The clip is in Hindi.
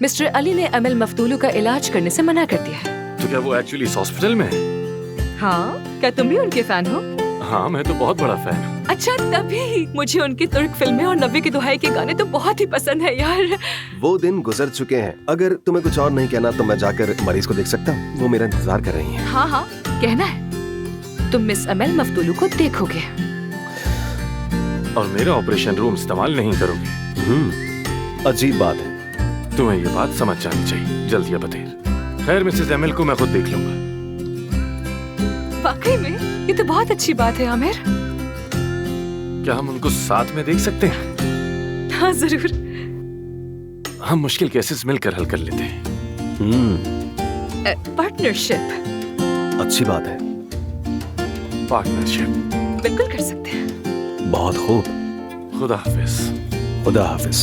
मिस्टर अली ने अमल मफतूलू का इलाज करने से मना कर दिया है। तो क्या वो एक्चुअली इस हॉस्पिटल में है? हाँ, क्या तुम भी उनके फैन हो? हाँ, मैं तो बहुत बड़ा फैन हूँ। अच्छा, तभी मुझे उनकी तुर्क फिल्में और नबी की दुहाई के गाने तो बहुत ही पसंद है यार। वो दिन गुजर चुके हैं। अगर तुम्हें कुछ और नहीं कहना तो मैं जाकर मरीज को देख सकता हूँ। वो मेरा इंतजार कर रही हैं। हाँ हाँ, कहना है। तुम मिस अमल मफतूलू को देखोगे और मेरा ऑपरेशन रूम इस्तेमाल नहीं करोगे। अजीब बात है। तुम्हें ये बात समझ जानी चाहिए, जल्द या बदेर। खैर, मिसेस एमएल को मैं खुद देख लूंगा। वाकई में ये तो बहुत अच्छी बात है आमिर। क्या हम उनको साथ में देख सकते हैं? हाँ जरूर। हम मुश्किल केसेस मिलकर हल कर लेते हैं। पार्टनरशिप। अच्छी बात है। पार्टनरशिप बिल्कुल कर सकते हैं। बहुत खूब। खुदा हाफिज। खुदा हाफिज।